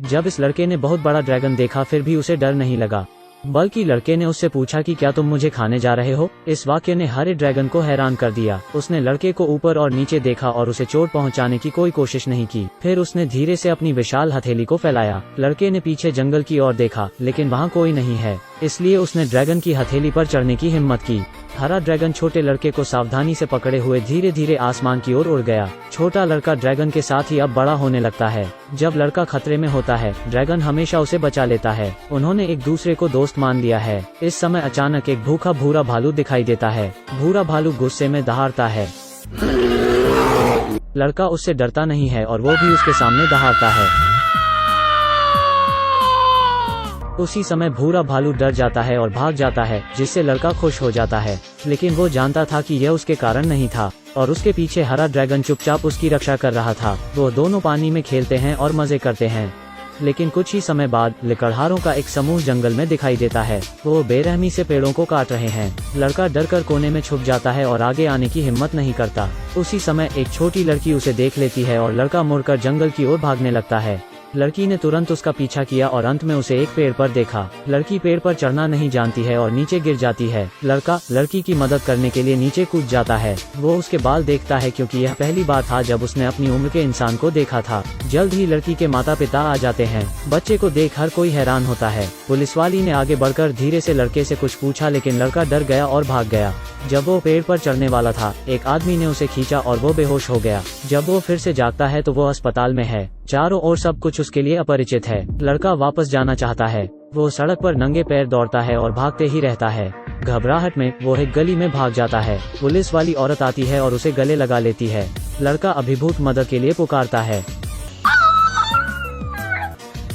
जब इस लड़के ने बहुत बड़ा ड्रैगन देखा फिर भी उसे डर नहीं लगा, बल्कि लड़के ने उससे पूछा कि क्या तुम मुझे खाने जा रहे हो। इस वाक्य ने हरे ड्रैगन को हैरान कर दिया। उसने लड़के को ऊपर और नीचे देखा और उसे चोट पहुंचाने की कोई कोशिश नहीं की। फिर उसने धीरे से अपनी विशाल हथेली को फैलाया। लड़के ने पीछे जंगल की ओर देखा, लेकिन वहाँ कोई नहीं है, इसलिए उसने ड्रैगन की हथेली पर चढ़ने की हिम्मत की। हरा ड्रैगन छोटे लड़के को सावधानी से पकड़े हुए धीरे धीरे आसमान की ओर उड़ गया। छोटा लड़का ड्रैगन के साथ ही अब बड़ा होने लगता है। जब लड़का खतरे में होता है, ड्रैगन हमेशा उसे बचा लेता है। उन्होंने एक दूसरे को दोस्त मान लिया है। इस समय अचानक एक भूखा भूरा भालू दिखाई देता है। भूरा भालू गुस्से में दहाड़ता है। लड़का उससे डरता नहीं है और वो भी उसके सामने दहाड़ता है। उसी समय भूरा भालू डर जाता है और भाग जाता है, जिससे लड़का खुश हो जाता है। लेकिन वो जानता था कि यह उसके कारण नहीं था और उसके पीछे हरा ड्रैगन चुपचाप उसकी रक्षा कर रहा था। वो दोनों पानी में खेलते हैं और मजे करते हैं। लेकिन कुछ ही समय बाद लकड़हारों का एक समूह जंगल में दिखाई देता है। वो बेरहमी से पेड़ों को काट रहे हैं। लड़का डरकर कोने में छुप जाता है और आगे आने की हिम्मत नहीं करता। उसी समय एक छोटी लड़की उसे देख लेती है और लड़का मुड़कर जंगल की ओर भागने लगता है। लड़की ने तुरंत उसका पीछा किया और अंत में उसे एक पेड़ पर देखा। लड़की पेड़ पर चढ़ना नहीं जानती है और नीचे गिर जाती है। लड़का लड़की की मदद करने के लिए नीचे कूद जाता है। वो उसके बाल देखता है क्योंकि यह पहली बार था जब उसने अपनी उम्र के इंसान को देखा था। जल्द ही लड़की के माता पिता आ जाते हैं। बच्चे को देख हर कोई हैरान होता है। पुलिस वाली ने आगे बढ़कर धीरे से लड़के से कुछ पूछा, लेकिन लड़का डर गया और भाग गया। जब वो पेड़ पर चढ़ने वाला था, एक आदमी ने उसे खींचा और वो बेहोश हो गया। जब वो फिर से जागता है तो वो अस्पताल में है। चारों ओर सब कुछ उसके लिए अपरिचित है। लड़का वापस जाना चाहता है। वो सड़क पर नंगे पैर दौड़ता है और भागते ही रहता है। घबराहट में वो एक गली में भाग जाता है। पुलिस वाली औरत आती है और उसे गले लगा लेती है। लड़का अभिभूत मदद के लिए पुकारता है।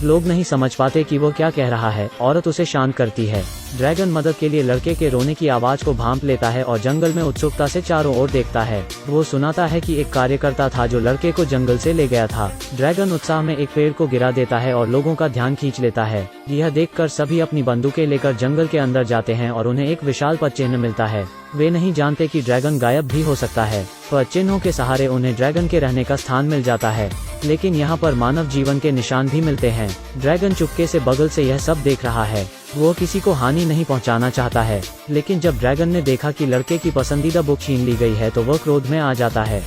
लोग नहीं समझ पाते कि वो क्या कह रहा है। औरत उसे शांत करती है। ड्रैगन मदद के लिए लड़के के रोने की आवाज को भांप लेता है और जंगल में उत्सुकता से चारों ओर देखता है। वो सुनाता है कि एक कार्यकर्ता था जो लड़के को जंगल से ले गया था। ड्रैगन उत्साह में एक पेड़ को गिरा देता है और लोगों का ध्यान खींच लेता है। यह देखकर सभी अपनी बंदूकें लेकर जंगल के अंदर जाते हैं और उन्हें एक विशाल पद चिन्ह मिलता है। वे नहीं जानते कि ड्रैगन गायब भी हो सकता है। पद चिन्हों के सहारे उन्हें ड्रैगन के रहने का स्थान मिल जाता है। लेकिन यहाँ पर मानव जीवन के निशान भी मिलते हैं। ड्रैगन चुपके से बगल से यह सब देख रहा है। वो किसी को हानि नहीं पहुंचाना चाहता है। लेकिन जब ड्रैगन ने देखा कि लड़के की पसंदीदा बुक छीन ली गई है तो वह क्रोध में आ जाता है।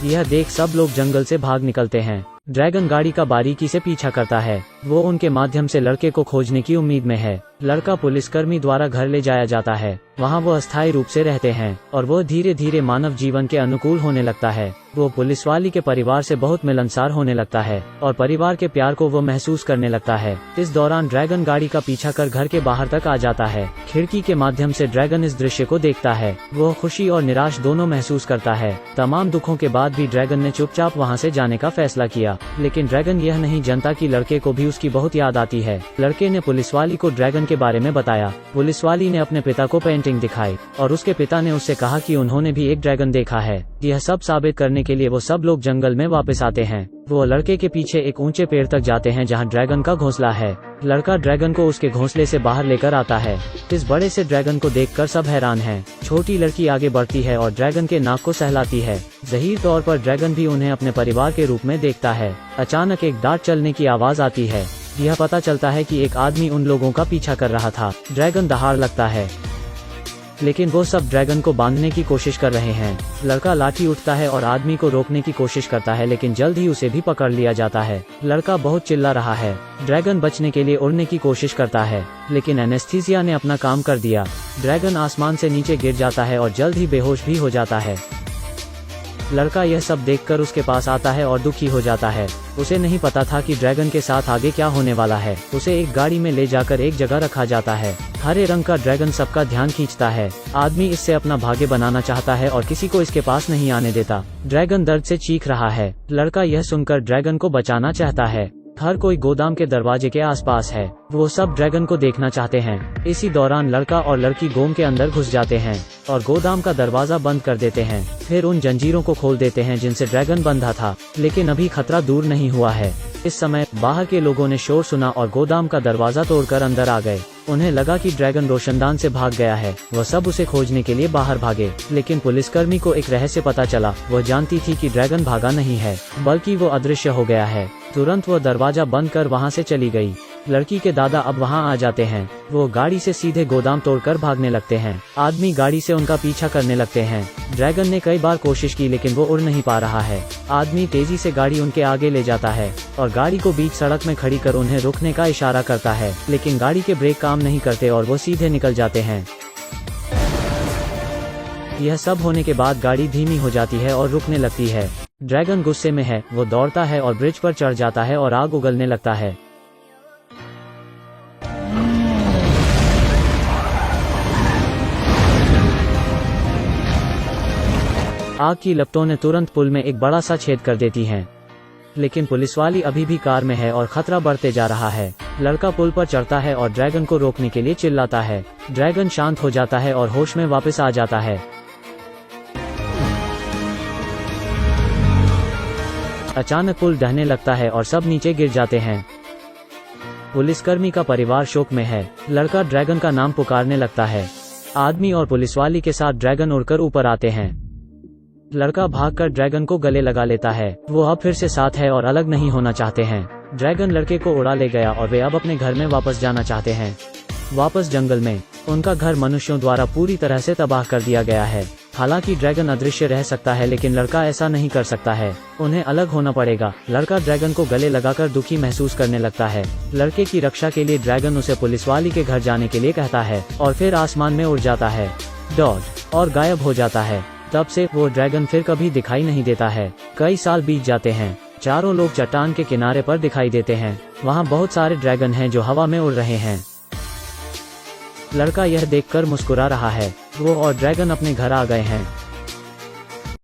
यह देख सब लोग जंगल से भाग निकलते हैं। ड्रैगन गाड़ी का बारीकी से पीछा करता है। वो उनके माध्यम से लड़के को खोजने की उम्मीद में है। लड़का पुलिसकर्मी द्वारा घर ले जाया जाता है। वहाँ वो अस्थायी रूप से रहते हैं और वो धीरे धीरे मानव जीवन के अनुकूल होने लगता है। वो पुलिस वाली के परिवार से बहुत मिलनसार होने लगता है और परिवार के प्यार को वो महसूस करने लगता है। इस दौरान ड्रैगन गाड़ी का पीछा कर घर के बाहर तक आ जाता है। खिड़की के माध्यम से ड्रैगन इस दृश्य को देखता है। वो खुशी और निराश दोनों महसूस करता है। तमाम दुखों के बाद भी ड्रैगन ने चुपचाप वहाँ से जाने का फैसला किया। लेकिन ड्रैगन यह नहीं जानता कि लड़के को भी उसकी बहुत याद आती है। लड़के ने पुलिस वाली को ड्रैगन के बारे में बताया। पुलिस वाली ने अपने पिता को पेंटिंग दिखाई और उसके पिता ने उससे कहा कि उन्होंने भी एक ड्रैगन देखा है। यह सब साबित करने के लिए वो सब लोग जंगल में वापस आते हैं। वो लड़के के पीछे एक ऊंचे पेड़ तक जाते हैं जहां ड्रैगन का घोंसला है। लड़का ड्रैगन को उसके घोंसले से बाहर लेकर आता है। इस बड़े से ड्रैगन को देखकर सब हैरान हैं। छोटी लड़की आगे बढ़ती है और ड्रैगन के नाक को सहलाती है। ज़हीर तौर पर ड्रैगन भी उन्हें अपने परिवार के रूप में देखता है। अचानक एक दांत चलने की आवाज आती है। यह पता चलता है कि एक आदमी उन लोगों का पीछा कर रहा था। ड्रैगन दहाड़ लगता है, लेकिन वो सब ड्रैगन को बांधने की कोशिश कर रहे हैं। लड़का लाठी उठता है और आदमी को रोकने की कोशिश करता है, लेकिन जल्द ही उसे भी पकड़ लिया जाता है। लड़का बहुत चिल्ला रहा है। ड्रैगन बचने के लिए उड़ने की कोशिश करता है, लेकिन एनेस्थीसिया ने अपना काम कर दिया। ड्रैगन आसमान से नीचे गिर जाता है और जल्द ही बेहोश भी हो जाता है। लड़का यह सब देखकर उसके पास आता है और दुखी हो जाता है। उसे नहीं पता था कि ड्रैगन के साथ आगे क्या होने वाला है। उसे एक गाड़ी में ले जाकर एक जगह रखा जाता है। हरे रंग का ड्रैगन सबका ध्यान खींचता है। आदमी इससे अपना भाग्य बनाना चाहता है और किसी को इसके पास नहीं आने देता। ड्रैगन दर्द से चीख रहा है। लड़का यह सुनकर ड्रैगन को बचाना चाहता है। हर कोई गोदाम के दरवाजे के आसपास है। वो सब ड्रैगन को देखना चाहते हैं। इसी दौरान लड़का और लड़की गोम के अंदर घुस जाते हैं और गोदाम का दरवाजा बंद कर देते हैं। फिर उन जंजीरों को खोल देते हैं जिनसे ड्रैगन बंधा था। लेकिन अभी खतरा दूर नहीं हुआ है। इस समय बाहर के लोगों ने शोर सुना और गोदाम का दरवाजा तोड़कर अंदर आ गए। उन्हें लगा कि ड्रैगन रोशनदान से भाग गया है। वह सब उसे खोजने के लिए बाहर भागे, लेकिन पुलिसकर्मी को एक रहस्य पता चला। वह जानती थी कि ड्रैगन भागा नहीं है, बल्कि वो अदृश्य हो गया है। तुरंत वो दरवाजा बंद कर वहाँ से चली गई। लड़की के दादा अब वहाँ आ जाते हैं। वो गाड़ी से सीधे गोदाम तोड़कर भागने लगते हैं। आदमी गाड़ी से उनका पीछा करने लगते हैं। ड्रैगन ने कई बार कोशिश की लेकिन वो उड़ नहीं पा रहा है। आदमी तेजी से गाड़ी उनके आगे ले जाता है और गाड़ी को बीच सड़क में खड़ी कर उन्हें रुकने का इशारा करता है, लेकिन गाड़ी के ब्रेक काम नहीं करते और वो सीधे निकल जाते हैं। यह सब होने के बाद गाड़ी धीमी हो जाती है और रुकने लगती है। ड्रैगन गुस्से में है। वो दौड़ता है और ब्रिज पर चढ़ जाता है और आग उगलने लगता है। आग की लपटों ने तुरंत पुल में एक बड़ा सा छेद कर देती हैं। लेकिन पुलिस वाली अभी भी कार में है और खतरा बढ़ते जा रहा है। लड़का पुल पर चढ़ता है और ड्रैगन को रोकने के लिए चिल्लाता है। ड्रैगन शांत हो जाता है और होश में वापस आ जाता है। अचानक पुल ढहने लगता है और सब नीचे गिर जाते हैं। पुलिसकर्मी का परिवार शोक में है। लड़का ड्रैगन का नाम पुकारने लगता है। आदमी और पुलिसवाली के साथ ड्रैगन उड़कर ऊपर आते हैं। लड़का भागकर ड्रैगन को गले लगा लेता है। वो अब फिर से साथ है और अलग नहीं होना चाहते हैं। ड्रैगन लड़के को उड़ा ले गया और वे अब अपने घर में वापस जाना चाहते हैं। वापस जंगल में उनका घर मनुष्यों द्वारा पूरी तरह से तबाह कर दिया गया है। हालांकि ड्रैगन अदृश्य रह सकता है लेकिन लड़का ऐसा नहीं कर सकता है। उन्हें अलग होना पड़ेगा। लड़का ड्रैगन को गले लगाकर दुखी महसूस करने लगता है। लड़के की रक्षा के लिए ड्रैगन उसे पुलिसवाली के घर जाने के लिए कहता है और फिर आसमान में उड़ जाता है डॉट और गायब हो जाता है। तब से वो ड्रैगन फिर कभी दिखाई नहीं देता है। कई साल बीत जाते हैं। चारों लोग चट्टान के किनारे पर दिखाई देते हैं। वहाँ बहुत सारे ड्रैगन हैं जो हवा में उड़ रहे हैं। लड़का यह देखकर मुस्कुरा रहा है। वो और ड्रैगन अपने घर आ गए हैं।